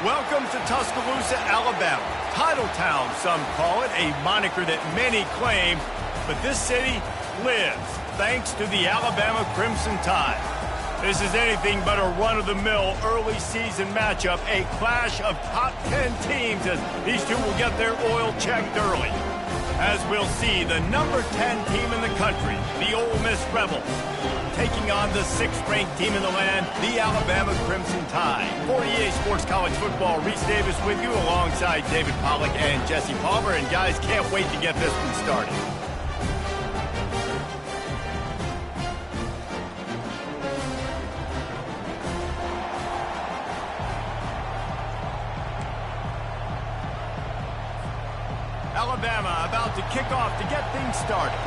Welcome to Tuscaloosa, Alabama. Title Town, some call it, a moniker that many claim, but this city lives thanks to the Alabama Crimson Tide. This is anything but a run-of-the-mill early season matchup, a clash of top 10 teams as these two will get their oil checked early. As we'll see, the number 10 team in the country, the Ole Miss Rebels, taking on the 6th-ranked team in the land, the Alabama Crimson Tide. For EA Sports College Football, Reese Davis with you alongside David Pollack and Jesse Palmer. And guys, can't wait to get this one started. Alabama about to kick off to get things started.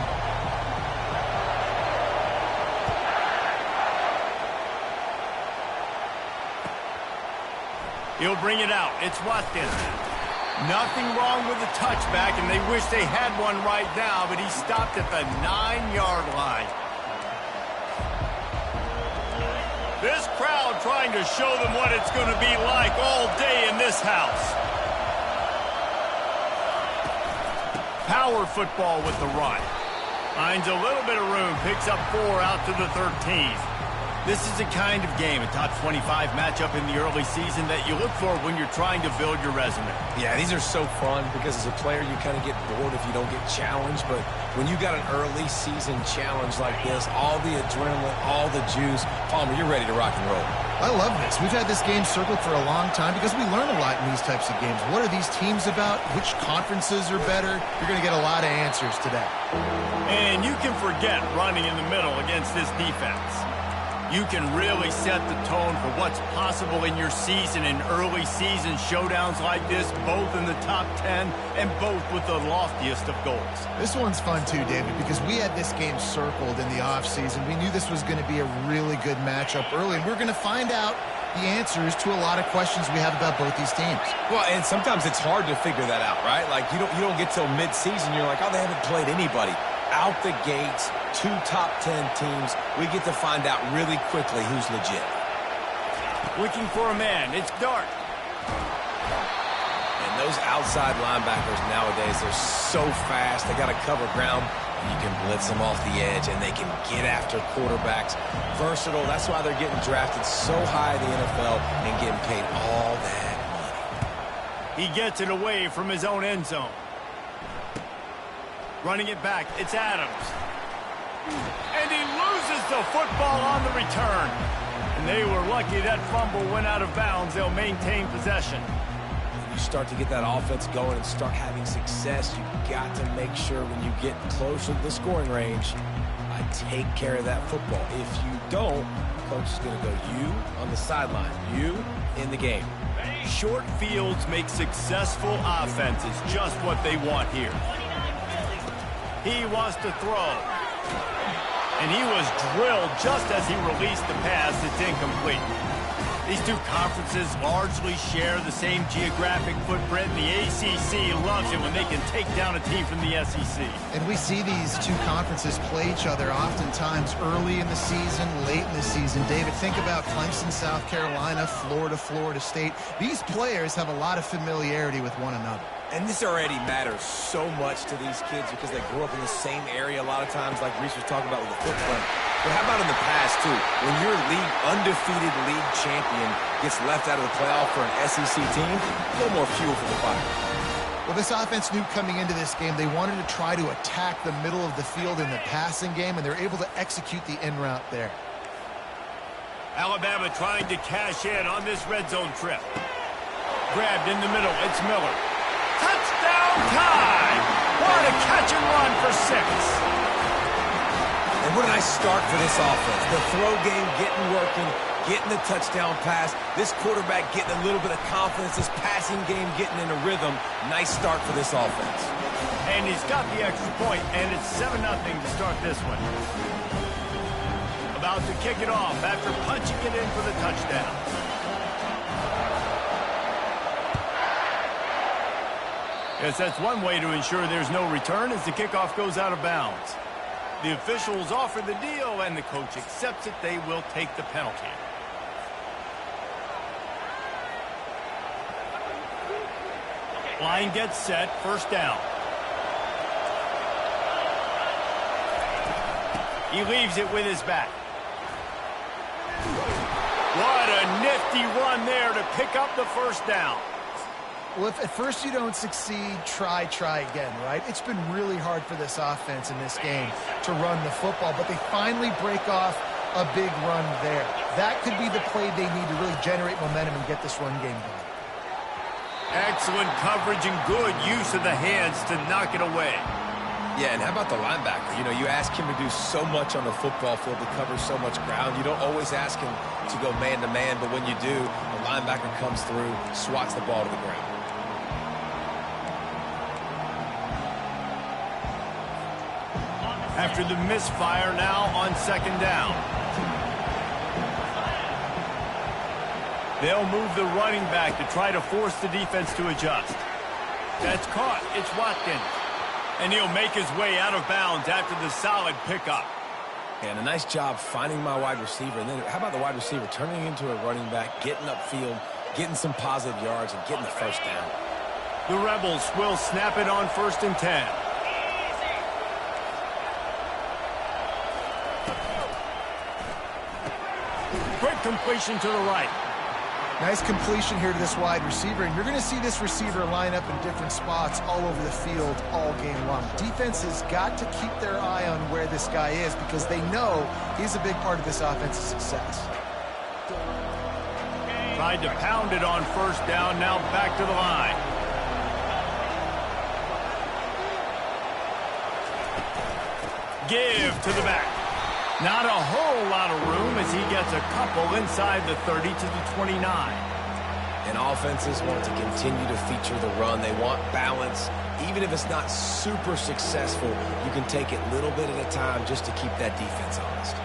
He'll bring it out. It's Watkins. Nothing wrong with the touchback, and they wish they had one right now, but he stopped at the 9-yard line. This crowd trying to show them what it's going to be like all day in this house. Power football with the run. Finds a little bit of room, picks up 4 out to the 13. This is the kind of game, a top 25 matchup in the early season that you look for when you're trying to build your resume. Yeah, these are so fun because as a player you kind of get bored if you don't get challenged, but when you got an early season challenge like this, all the adrenaline, all the juice, Palmer, you're ready to rock and roll. I love this. We've had this game circled for a long time because we learn a lot in these types of games. What are these teams about? Which conferences are better? You're going to get a lot of answers today. And you can forget running in the middle against this defense. You can really set the tone for what's possible in your season in early season showdowns like this, both in the top 10 and both with the loftiest of goals. This one's fun too, David, because we had this game circled in the offseason. We knew this was going to be a really good matchup early, and we're going to find out the answers to a lot of questions we have about both these teams. Well, and sometimes it's hard to figure that out, right? Like you don't get till mid-season, you're like, oh, they haven't played anybody. Out the gates, 2 top 10 teams. We get to find out really quickly who's legit. Looking for a man. It's Dart. And those outside linebackers nowadays, they're so fast. They got to cover ground. You can blitz them off the edge, and they can get after quarterbacks. Versatile. That's why they're getting drafted so high in the NFL and getting paid all that money. He gets it away from his own end zone. Running it back, it's Adams. And he loses the football on the return. And they were lucky that fumble went out of bounds. They'll maintain possession. When you start to get that offense going and start having success, you've got to make sure when you get closer to the scoring range, I take care of that football. If you don't, coach is going to go you on the sideline, you in the game. Short fields make successful offenses just what they want here. He wants to throw. And he was drilled just as he released the pass. It's incomplete. These two conferences largely share the same geographic footprint, and the ACC loves it when they can take down a team from the SEC. And we see these two conferences play each other oftentimes early in the season, late in the season. David, think about Clemson, South Carolina, Florida, Florida State. These players have a lot of familiarity with one another. And this already matters so much to these kids because they grew up in the same area a lot of times, like Reese was talking about with the footprint. But how about in the past, too? When your undefeated league champion gets left out of the playoff for an SEC team, a little more fuel for the fire. Well, this offense knew coming into this game they wanted to try to attack the middle of the field in the passing game, and they're able to execute the in route there. Alabama trying to cash in on this red zone trip. Grabbed in the middle. It's Miller. Touchdown time! What a catch and run for 6. And what a nice start for this offense. The throw game getting working, getting the touchdown pass. This quarterback getting a little bit of confidence. This passing game getting in a rhythm. Nice start for this offense. And he's got the extra point, and it's 7-0 to start this one. About to kick it off after punching it in for the touchdown. Yes, that's one way to ensure there's no return as the kickoff goes out of bounds. The officials offer the deal, and the coach accepts it. They will take the penalty. Line gets set, first down. He leaves it with his back. What a nifty run there to pick up the first down. Well, if at first you don't succeed, try again, right? It's been really hard for this offense in this game to run the football, but they finally break off a big run there. That could be the play they need to really generate momentum and get this run game going. Excellent coverage and good use of the hands to knock it away. Yeah, and how about the linebacker? You know, you ask him to do so much on the football field to cover so much ground. You don't always ask him to go man-to-man, but when you do, the linebacker comes through, swats the ball to the ground. After the misfire, now on second down. They'll move the running back to try to force the defense to adjust. That's caught. It's Watkins. And he'll make his way out of bounds after the solid pickup. And a nice job finding my wide receiver. And then how about the wide receiver turning into a running back, getting upfield, getting some positive yards, and getting the first down. The Rebels will snap it on 1st and 10. Quick completion to the right. Nice completion here to this wide receiver, and you're going to see this receiver line up in different spots all over the field all game long. Defense has got to keep their eye on where this guy is because they know he's a big part of this offense's success. Tried to pound it on 1st down, now back to the line. Give to the back. Not a whole lot of room as he gets a couple inside the 30 to the 29. And offenses want to continue to feature the run. They want balance. Even if it's not super successful, you can take it little bit at a time just to keep that defense honest.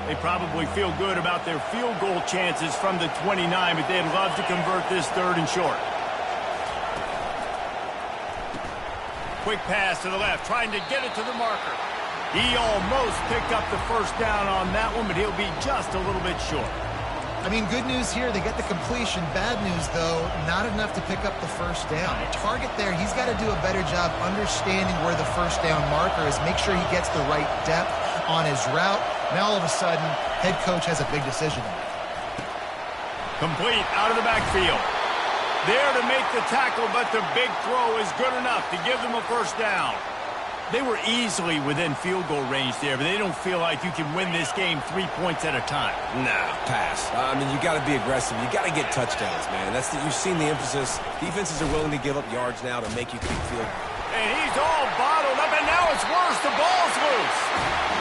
They probably feel good about their field goal chances from the 29, but they'd love to convert this 3rd and short. Quick pass to the left, trying to get it to the marker. He almost picked up the first down on that one, but he'll be just a little bit short. I mean, good news here, they get the completion. Bad news, though, not enough to pick up the first down. The target there, he's got to do a better job understanding where the first down marker is, make sure he gets the right depth on his route. Now, all of a sudden, head coach has a big decision. Complete out of the backfield. There to make the tackle, but the big throw is good enough to give them a first down. They were easily within field goal range there, but they don't feel like you can win this game 3 points at a time. Nah, pass. I mean, you got to be aggressive. You got to get touchdowns, man. You've seen the emphasis. Defenses are willing to give up yards now to make you keep field. And he's all bottled up, and now it's worse. The ball's loose.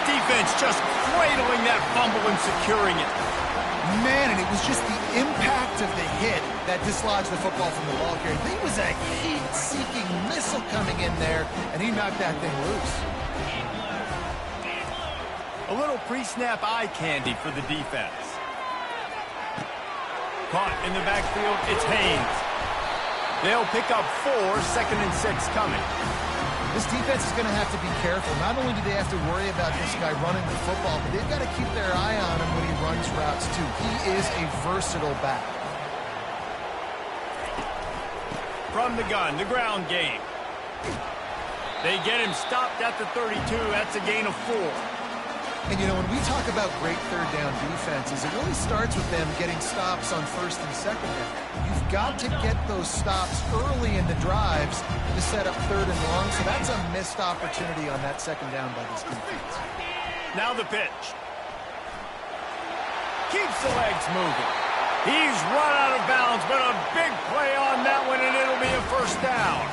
Defense just cradling that fumble and securing it. Man, and it was just the impact of the hit that dislodged the football from the ball carrier. There was a heat-seeking missile coming in there, and he knocked that thing loose. A little pre-snap eye candy for the defense. Caught in the backfield, it's Haynes. They'll pick up 4, 2nd and 6 coming. This defense is going to have to be careful. Not only do they have to worry about this guy running the football, but they've got to keep their eye on him when he runs routes, too. He is a versatile back. From the gun, the ground game. They get him stopped at the 32. That's a gain of 4. And, you know, when we talk about great 3rd down defenses, it really starts with them getting stops on 1st and 2nd down. You've got to get those stops early in the drives to set up 3rd and long, so that's a missed opportunity on that 2nd down by this defense. Now the pitch. Keeps the legs moving. He's run out of bounds, but a big play on that one, and it'll be a first down.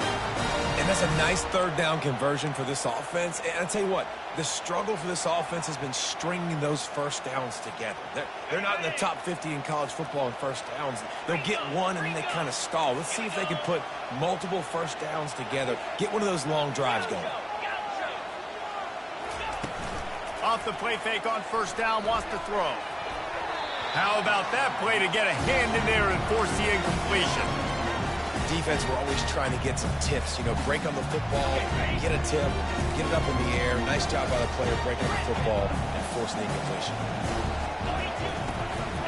And that's a nice 3rd down conversion for this offense. And I tell you what, the struggle for this offense has been stringing those first downs together. They're not in the top 50 in college football in first downs. They'll get one, and then they kind of stall. Let's see if they can put multiple first downs together, get one of those long drives going. Off the play fake on 1st down, wants to throw. How about that play to get a hand in there and force the incompletion? Defense, we're always trying to get some tips. You know, break on the football, get a tip, get it up in the air. Nice job by the player breaking the football and forcing the incompletion.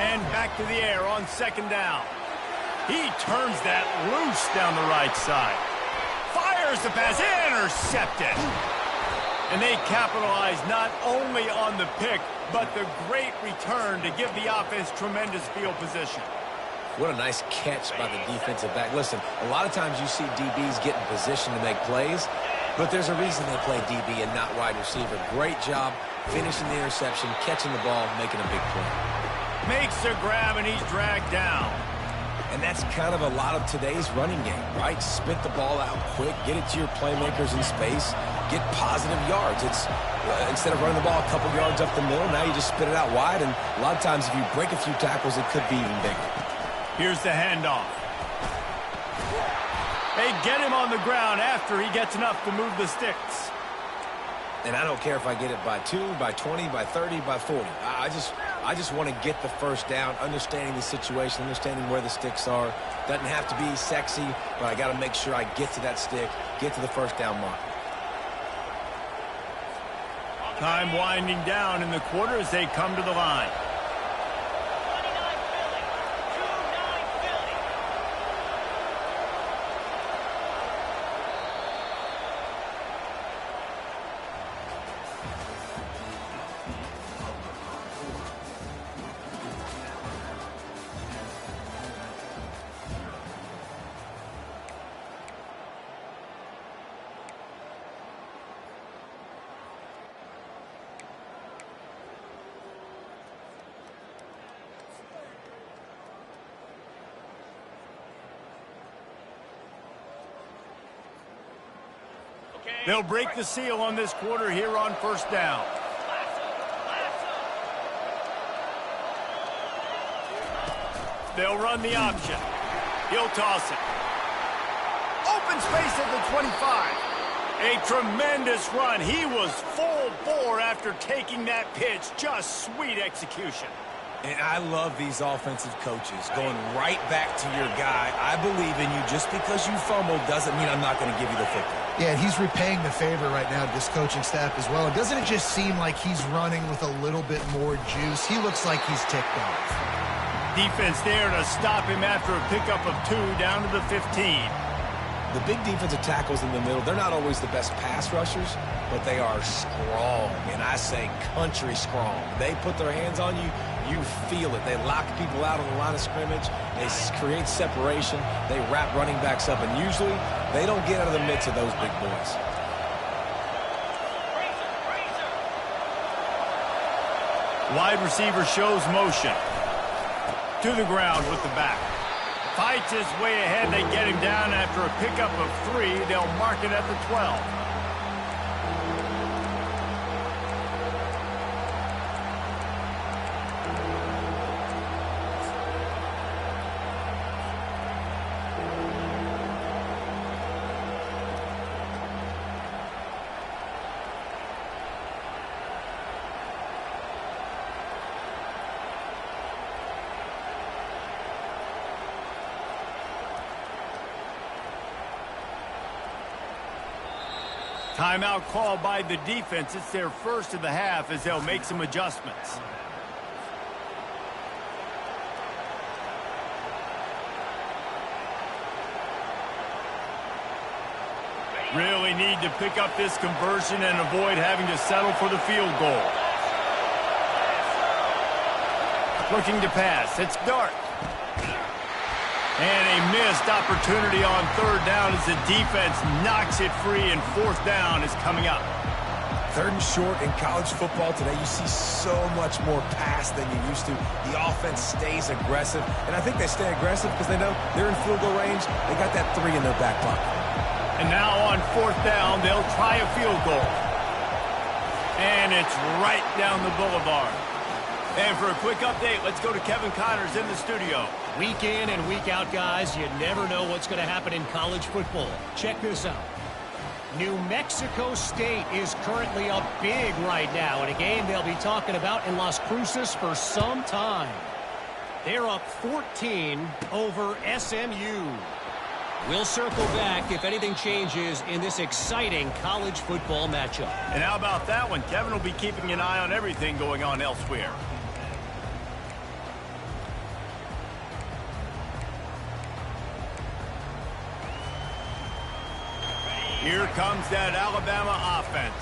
And back to the air on 2nd down. He turns that loose down the right side. Fires the pass, intercepted. And they capitalize not only on the pick, but the great return to give the offense tremendous field position. What a nice catch by the defensive back. Listen, a lot of times you see DBs get in position to make plays, but there's a reason they play DB and not wide receiver. Great job finishing the interception, catching the ball, making a big play. Makes the grab, and he's dragged down. And that's kind of a lot of today's running game, right? Spit the ball out quick, get it to your playmakers in space, get positive yards. It's instead of running the ball a couple yards up the middle, now you just spit it out wide, and a lot of times if you break a few tackles, it could be even bigger. Here's the handoff. They get him on the ground after he gets enough to move the sticks. And I don't care if I get it by 2, by 20, by 30, by 40. I just want to get the first down, understanding the situation, understanding where the sticks are. Doesn't have to be sexy, but I got to make sure I get to that stick, get to the first down mark. Time winding down in the quarter as they come to the line. They'll break the seal on this quarter here on first down. They'll run the option. He'll toss it. Open space at the 25. A tremendous run. He was full bore after taking that pitch. Just sweet execution. And I love these offensive coaches going right back to your guy. I believe in you. Just because you fumbled doesn't mean I'm not going to give you the football. Yeah, and he's repaying the favor right now to this coaching staff as well. And doesn't it just seem like he's running with a little bit more juice? He looks like he's ticked off. Defense there to stop him after a pickup of 2 down to the 15. The big defensive tackles in the middle, they're not always the best pass rushers, but they are strong, and I say country strong. They put their hands on you, you feel it. They lock people out on the line of scrimmage. They create separation. They wrap running backs up, and usually they don't get out of the midst of those big boys. Wide receiver shows motion. To the ground with the back. Fights his way ahead. They get him down after a pickup of 3. They'll mark it at the 12. Timeout called by the defense. It's their first of the half as they'll make some adjustments. Really need to pick up this conversion and avoid having to settle for the field goal. Looking to pass. It's Dart. And a missed opportunity on 3rd down as the defense knocks it free, and 4th down is coming up. 3rd and short in college football today, you see so much more pass than you used to. The offense stays aggressive, and I think they stay aggressive because they know they're in field goal range. They got that 3 in their back pocket. And now on 4th down, they'll try a field goal. And it's right down the boulevard. And for a quick update, let's go to Kevin Connors in the studio. Week in and week out, guys, you never know what's going to happen in college football. Check this out. New Mexico State is currently up big right now in a game they'll be talking about in Las Cruces for some time. They're up 14 over SMU. We'll circle back if anything changes in this exciting college football matchup. And how about that one? Kevin will be keeping an eye on everything going on elsewhere. Here comes that Alabama offense.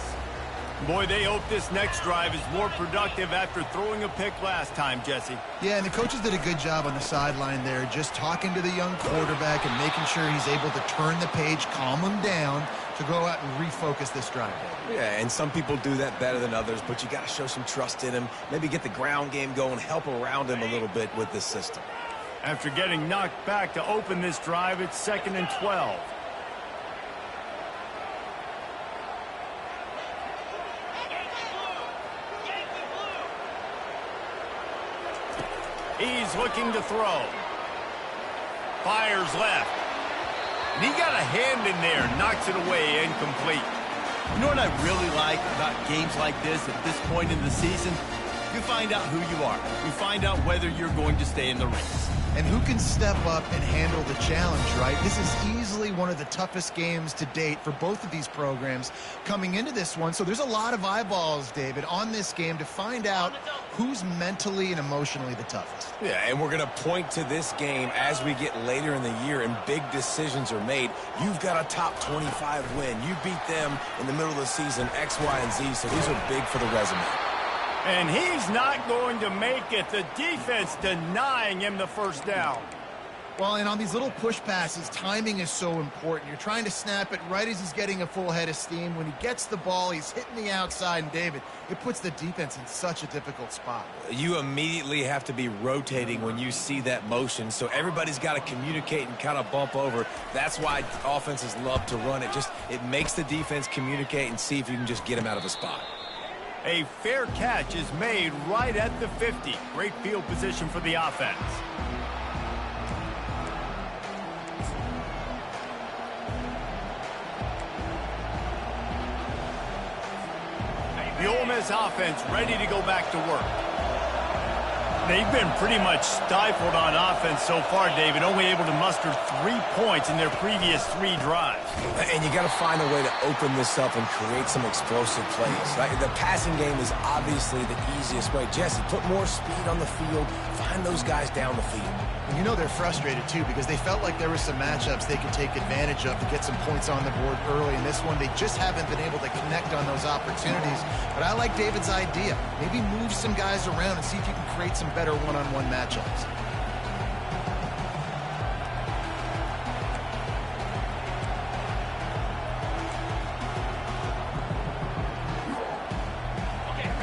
Boy, they hope this next drive is more productive after throwing a pick last time, Jesse. Yeah, and the coaches did a good job on the sideline there, just talking to the young quarterback and making sure he's able to turn the page, calm him down to go out and refocus this drive. Yeah, and some people do that better than others, but you got to show some trust in him. Maybe get the ground game going, help around him a little bit with this system. After getting knocked back to open this drive, it's 2nd and 12. He's looking to throw. Fires left. And he got a hand in there, knocks it away, incomplete. You know what I really like about games like this at this point in the season? You find out who you are. You find out whether you're going to stay in the race. And who can step up and handle the challenge, right? This is easily one of the toughest games to date for both of these programs coming into this one. So there's a lot of eyeballs, David, on this game to find out who's mentally and emotionally the toughest. Yeah, and we're going to point to this game as we get later in the year and big decisions are made. You've got a top 25 win. You beat them in the middle of the season, X, Y, and Z, so these are big for the resume. And he's not going to make it. The defense denying him the first down. Well, and on these little push passes, timing is so important. You're trying to snap it right as he's getting a full head of steam. When he gets the ball, he's hitting the outside, and David, it puts the defense in such a difficult spot. You immediately have to be rotating when you see that motion, so everybody's got to communicate and kind of bump over. That's why offenses love to run it. It makes the defense communicate and see if you can just get him out of a spot. A fair catch is made right at the 50. Great field position for the offense. The Ole Miss offense ready to go back to work. They've been pretty much stifled on offense so far, David, only able to muster 3 points in their previous 3 drives. And you got to find a way to open this up and create some explosive plays. The passing game is obviously the easiest way. Jesse, put more speed on the field. Find those guys down the field. You know they're frustrated, too, because they felt like there were some matchups they could take advantage of to get some points on the board early. In this one, they just haven't been able to connect on those opportunities. But I like David's idea. Maybe move some guys around and see if you can create some better one-on-one matchups.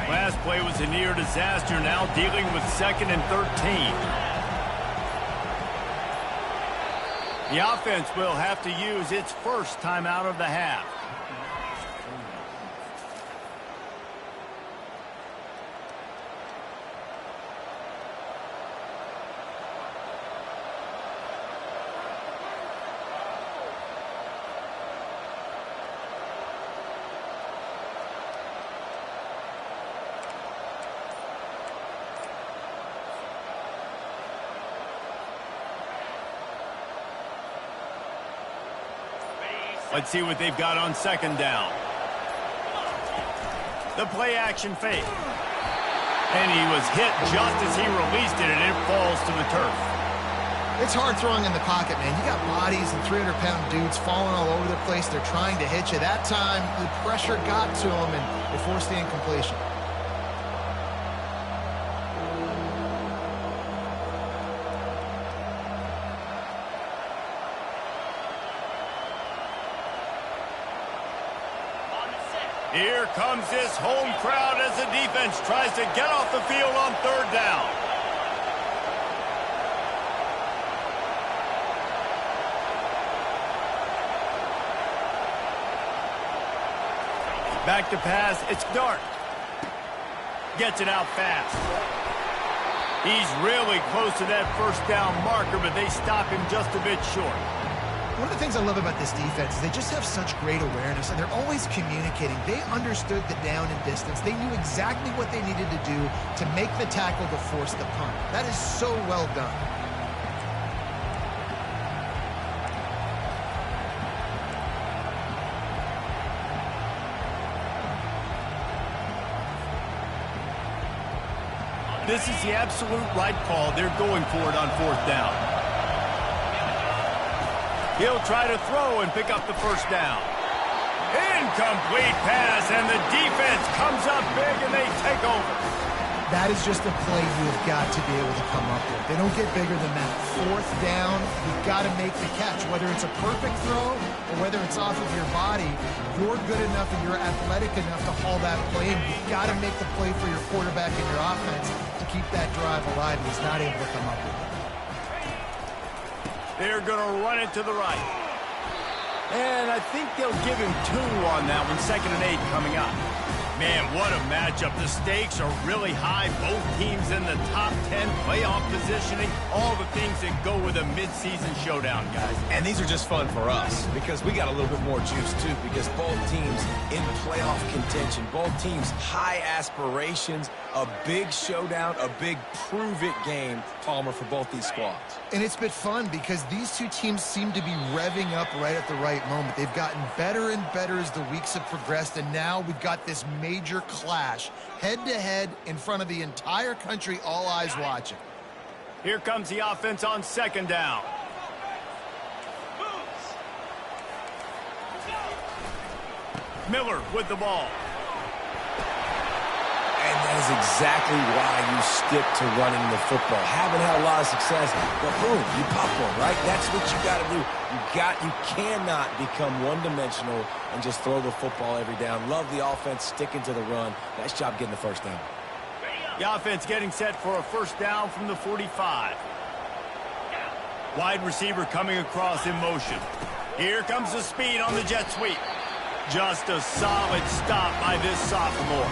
Last play was a near disaster, now dealing with 2nd and 13. The offense will have to use its first timeout of the half. Let's see what they've got on 2nd down. The play action fake. And he was hit just as he released it, and it falls to the turf. It's hard throwing in the pocket, man. You got bodies and 300-pound dudes falling all over the place. They're trying to hit you. That time, the pressure got to him, and it forced the incompletion. Here comes this home crowd as the defense tries to get off the field on 3rd down. Back to pass, it's Dart. Gets it out fast. He's really close to that 1st down marker, but they stop him just a bit short. One of the things I love about this defense is they just have such great awareness, and they're always communicating. They understood the down and distance. They knew exactly what they needed to do to make the tackle to force the punt. That is so well done. This is the absolute right call. They're going for it on 4th down. He'll try to throw and pick up the 1st down. Incomplete pass, and the defense comes up big, and they take over. That is just a play you have got to be able to come up with. They don't get bigger than that. Fourth down, you've got to make the catch. Whether it's a perfect throw or whether it's off of your body, you're good enough and you're athletic enough to haul that play in. You've got to make the play for your quarterback and your offense to keep that drive alive, and he's not able to come up with it. They're going to run it to the right. And I think they'll give him 2 on that one. 2nd and 8 coming up. Man, what a matchup. The stakes are really high. Both teams in the top 10, playoff positioning, all the things that go with a midseason showdown, guys. And these are just fun for us because we got a little bit more juice, too, because both teams in playoff contention, both teams high aspirations, a big showdown, a big prove-it game, Palmer, for both these squads. And it's been fun because these two teams seem to be revving up right at the right moment. They've gotten better and better as the weeks have progressed, and now we've got this major clash, head-to-head in front of the entire country, all eyes watching. Here comes the offense on 2nd down. Miller with the ball. And that is exactly why you stick to running the football. Haven't had a lot of success, but boom, you pop one, right? That's what you got to do. You cannot become one-dimensional and just throw the football every down. Love the offense sticking to the run. Nice job getting the first down. The offense getting set for a first down from the 45. Wide receiver coming across in motion. Here comes the speed on the jet sweep. Just a solid stop by this sophomore.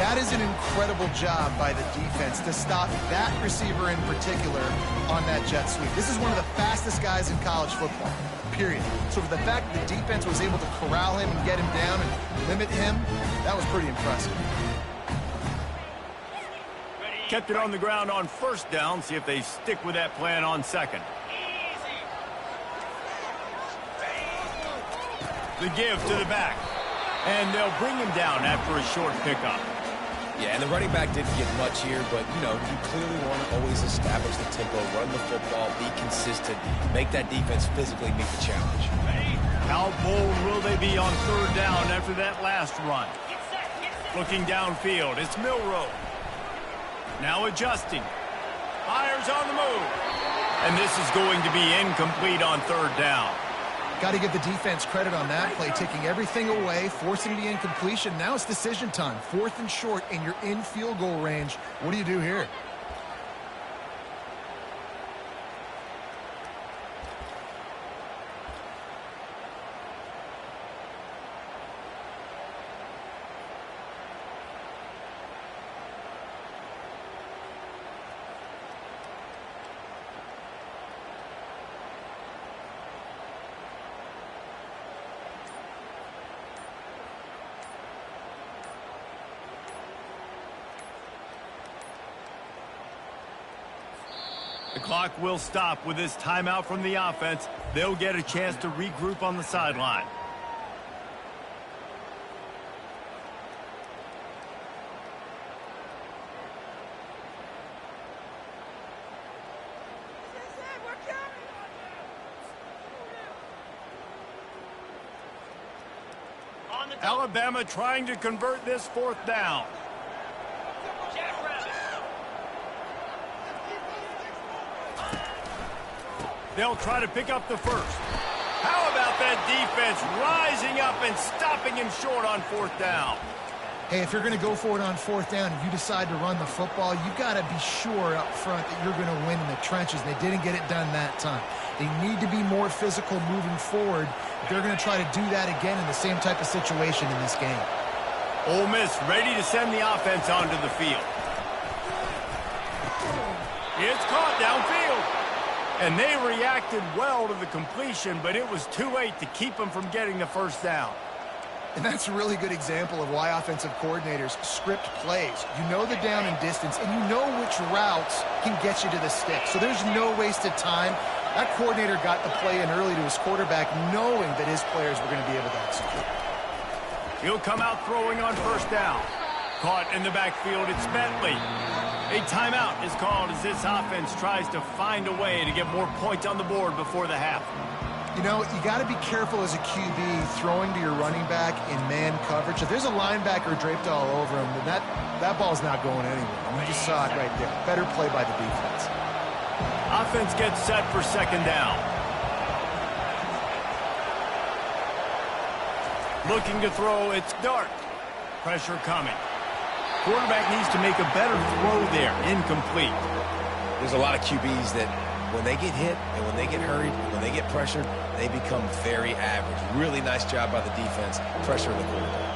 That is an incredible job by the defense to stop that receiver in particular on that jet sweep. This is one of the fastest guys in college football, period. So for the fact that the defense was able to corral him and get him down and limit him, that was pretty impressive. Kept it on the ground on first down. See if they stick with that plan on 2nd. The give to the back. And they'll bring him down after a short pickup. Yeah, and the running back didn't get much here, but, you know, you clearly want to always establish the tempo, run the football, be consistent, make that defense physically meet the challenge. How bold will they be on 3rd down after that last run? Looking downfield, it's Milroe. Now adjusting. Fires on the move. And this is going to be incomplete on 3rd down. Got to give the defense credit on that play, taking everything away, forcing the incompletion. Now it's decision time. 4th and short, and you're in field goal range. What do you do here? The clock will stop with this timeout from the offense. They'll get a chance to regroup on the sideline. Alabama trying to convert this 4th down. They'll try to pick up the first. How about that defense rising up and stopping him short on 4th down? Hey, if you're going to go for it on 4th down and you decide to run the football, you've got to be sure up front that you're going to win in the trenches. And they didn't get it done that time. They need to be more physical moving forward. They're going to try to do that again in the same type of situation in this game. Ole Miss ready to send the offense onto the field. It's caught downfield. And they reacted well to the completion, but it was too late to keep them from getting the first down. And that's a really good example of why offensive coordinators script plays. You know the down and distance, and you know which routes can get you to the stick. So there's no wasted time. That coordinator got the play in early to his quarterback, knowing that his players were going to be able to execute. He'll come out throwing on first down. Caught in the backfield, it's Bentley. A timeout is called as this offense tries to find a way to get more points on the board before the half. You know, you got to be careful as a QB throwing to your running back in man coverage. If there's a linebacker draped all over him, then that ball's not going anywhere. You just saw it right there. Better play by the defense. Offense gets set for second down. Looking to throw, it's dark. Pressure coming. Quarterback needs to make a better throw there. Incomplete. There's a lot of QBs that when they get hit and when they get hurried, when they get pressured, they become very average. Really nice job by the defense, pressuring the quarterback.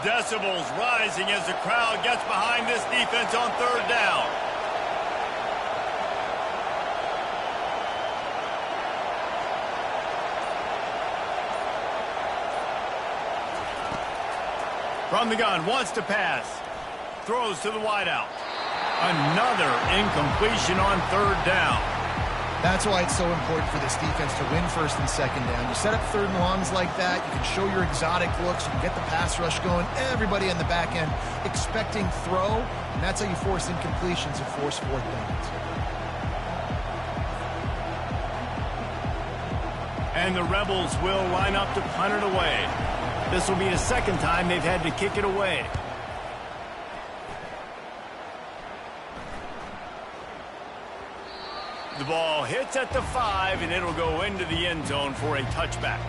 Decibels rising as the crowd gets behind this defense on third down. From the gun, wants to pass. Throws to the wideout. Another incompletion on third down. That's why it's so important for this defense to win first and second down. You set up third and longs like that, you can show your exotic looks, you can get the pass rush going, everybody on the back end expecting throw, and that's how you force incompletions and force fourth downs. And the Rebels will line up to punt it away. This will be the second time they've had to kick it away. The ball hits at the 5, and it'll go into the end zone for a touchback.